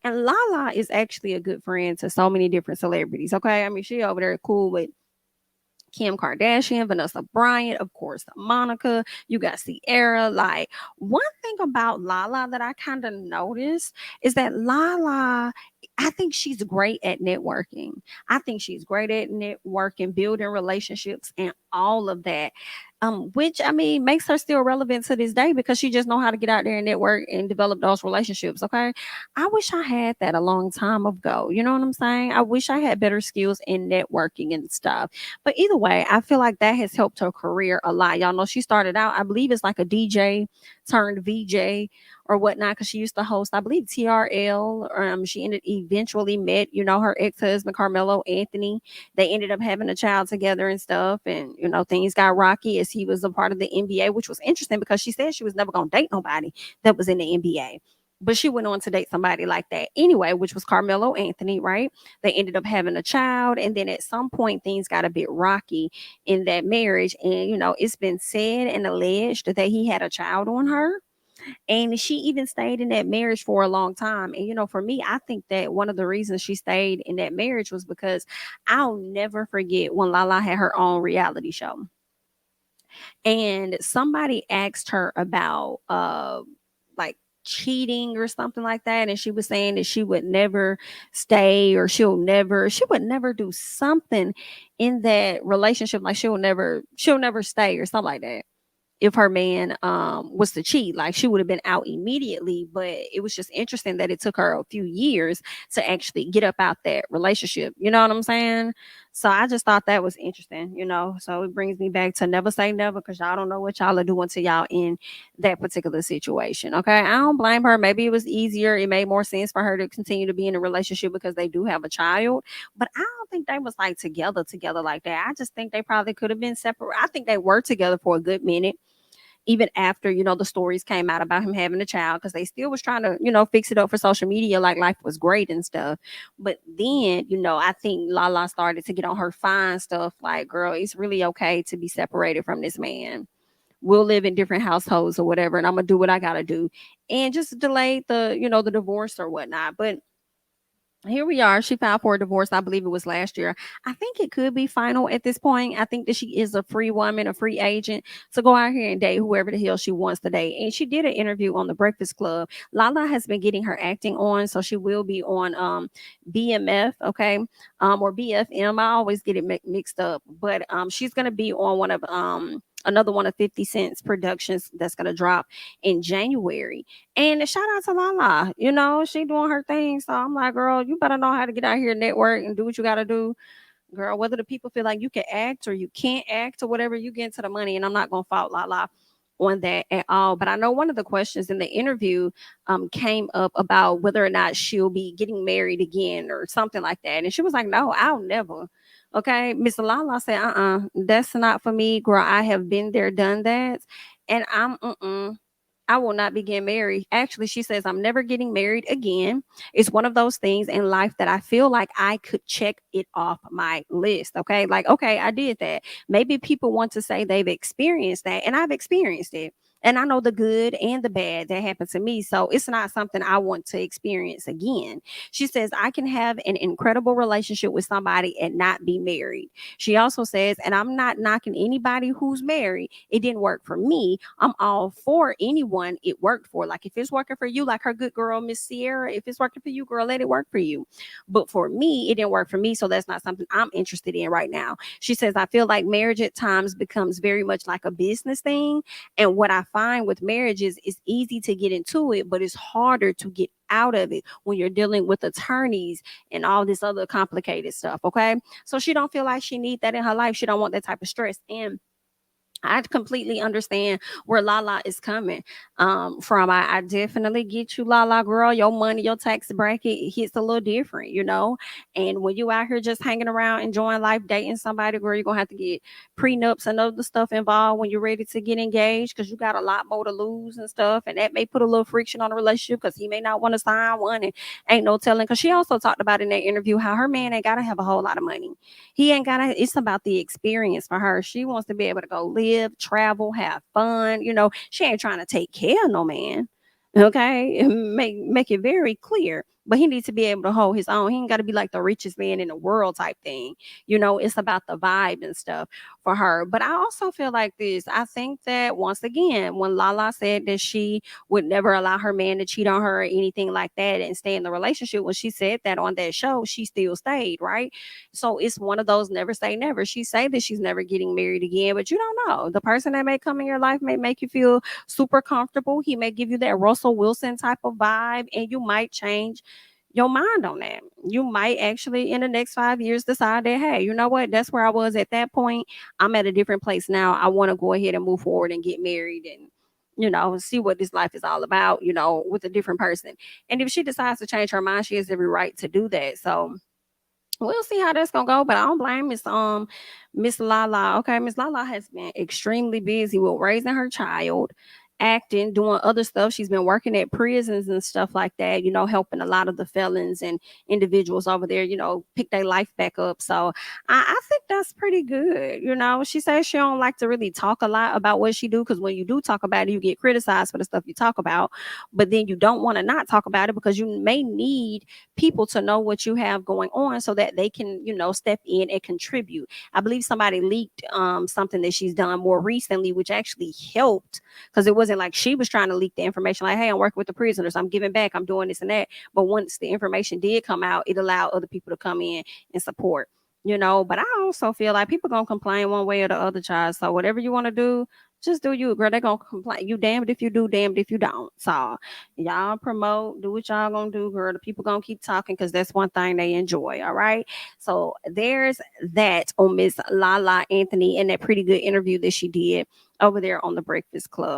And Lala is actually a good friend to so many different celebrities. Okay. I mean, she over there cool with Kim Kardashian, Vanessa Bryant, of course, Monica, you got Sierra. Like, one thing about Lala that I kind of noticed is that Lala, I think she's great at networking. I think she's great at networking, building relationships, and all of that. Which I mean makes her still relevant to this day because she just know how to get out there and network and develop those relationships. Okay, I wish I had that a long time ago. You know what I'm saying? I wish I had better skills in networking and stuff. But either way, I feel like that has helped her career a lot. Y'all know she started out, I believe it's like a DJ turned VJ or whatnot, because she used to host, I believe, TRL. She ended eventually met, her ex-husband Carmelo Anthony. They ended up having a child together and stuff, and things got rocky as he was a part of the NBA, which was interesting because she said she was never gonna date nobody that was in the NBA. But she went on to date somebody like that anyway, which was Carmelo Anthony, right? They ended up having a child, and then at some point things got a bit rocky in that marriage. And it's been said and alleged that he had a child on her, and she even stayed in that marriage for a long time. And for me, I think that one of the reasons she stayed in that marriage was because I'll never forget when Lala had her own reality show, and somebody asked her about like cheating or something like that, and she was saying that she would never stay, or she would never do something in that relationship, like she'll never stay or something like that if her man was to cheat. Like, she would have been out immediately. But it was just interesting that it took her a few years to actually get up out that relationship. You know what I'm saying? So I just thought that was interesting. So it brings me back to never say never, because y'all don't know what y'all are doing to y'all in that particular situation. Okay, I don't blame her. Maybe it was easier, it made more sense for her to continue to be in a relationship because they do have a child. But I don't think they was like together like that. I just think they probably could have been separate. I think they were together for a good minute, even after the stories came out about him having a child, because they still was trying to fix it up for social media like life was great and stuff. But then I think Lala started to get on her fine stuff, like, girl, it's really okay to be separated from this man. We'll live in different households or whatever, and I'm gonna do what I gotta do, and just delay the divorce or whatnot. But here we are. She filed for a divorce. I believe it was last year. I think it could be final at this point. I think that she is a free woman, a free agent to go out here and date whoever the hell she wants to date. And she did an interview on the Breakfast Club. Lala has been getting her acting on, so she will be on BMF, okay, or BFM. I always get it mixed up, but she's gonna be on one of another one of 50 Cent's productions that's gonna drop in January. And shout out to Lala, she doing her thing. So I'm like, girl, you better know how to get out here and network and do what you got to do, girl. Whether the people feel like you can act or you can't act or whatever, you get into the money. And I'm not gonna fault Lala on that at all. But I know one of the questions in the interview came up about whether or not she'll be getting married again or something like that. And she was like, no, I'll never. Okay, Miss Lala said, that's not for me, girl. I have been there, done that, and I will not be getting married. Actually, she says, I'm never getting married again. It's one of those things in life that I feel like I could check it off my list. Okay. Like, okay, I did that. Maybe people want to say they've experienced that, and I've experienced it. And I know the good and the bad that happened to me. So it's not something I want to experience again. She says, I can have an incredible relationship with somebody and not be married. She also says, and I'm not knocking anybody who's married. It didn't work for me. I'm all for anyone it worked for. Like, if it's working for you, like her good girl, Miss Sierra, if it's working for you, girl, let it work for you. But for me, it didn't work for me. So that's not something I'm interested in right now. She says, I feel like marriage at times becomes very much like a business thing. And what I find with marriage is it's easy to get into it, but it's harder to get out of it when you're dealing with attorneys and all this other complicated stuff. Okay. So she don't feel like she need that in her life. She don't want that type of stress. And I completely understand where Lala is coming from. I definitely get you, Lala girl. Your money, your tax bracket hits a little different. And when you out here just hanging around, enjoying life, dating somebody, girl, you're gonna have to get prenups and other stuff involved when you're ready to get engaged, because you got a lot more to lose and stuff. And that may put a little friction on the relationship because he may not want to sign one, and ain't no telling. Because she also talked about in that interview how her man ain't gotta have a whole lot of money. He ain't gotta, it's about the experience for her. She wants to be able to go live, travel, have fun. She ain't trying to take care of no man. Okay. Make it very clear. but he needs to be able to hold his own. He ain't got to be like the richest man in the world type thing. It's about the vibe and stuff for her. But I also feel like this. I think that once again, when Lala said that she would never allow her man to cheat on her or anything like that and stay in the relationship, when she said that on that show, she still stayed, right? So it's one of those never say never. She say that she's never getting married again, but you don't know. The person that may come in your life may make you feel super comfortable. He may give you that Russell Wilson type of vibe, and you might change your mind on that. You might actually in the next 5 years decide that, hey, you know what? That's where I was at that point. I'm at a different place now. I want to go ahead and move forward and get married and see what this life is all about, with a different person. And if she decides to change her mind, she has every right to do that. So we'll see how that's gonna go, but I don't blame Miss Lala. Okay, Miss Lala has been extremely busy with raising her child, acting, doing other stuff. She's been working at prisons and stuff like that, helping a lot of the felons and individuals over there, pick their life back up. So I think that's pretty good. She says she don't like to really talk a lot about what she do, because when you do talk about it, you get criticized for the stuff you talk about. But then you don't want to not talk about it, because you may need people to know what you have going on so that they can, step in and contribute. I believe somebody leaked something that she's done more recently, which actually helped, because it wasn't like she was trying to leak the information like, hey, I'm working with the prisoners, I'm giving back, I'm doing this and that. But once the information did come out, it allowed other people to come in and support. But I also feel like people gonna complain one way or the other, child. So whatever you want to do, just do you, girl. They gonna complain. You damned if you do, damned if you don't. So y'all promote, do what y'all gonna do, girl. The people gonna keep talking, because that's one thing they enjoy. All right. So there's that on Miss Lala Anthony and that pretty good interview that she did over there on the Breakfast Club.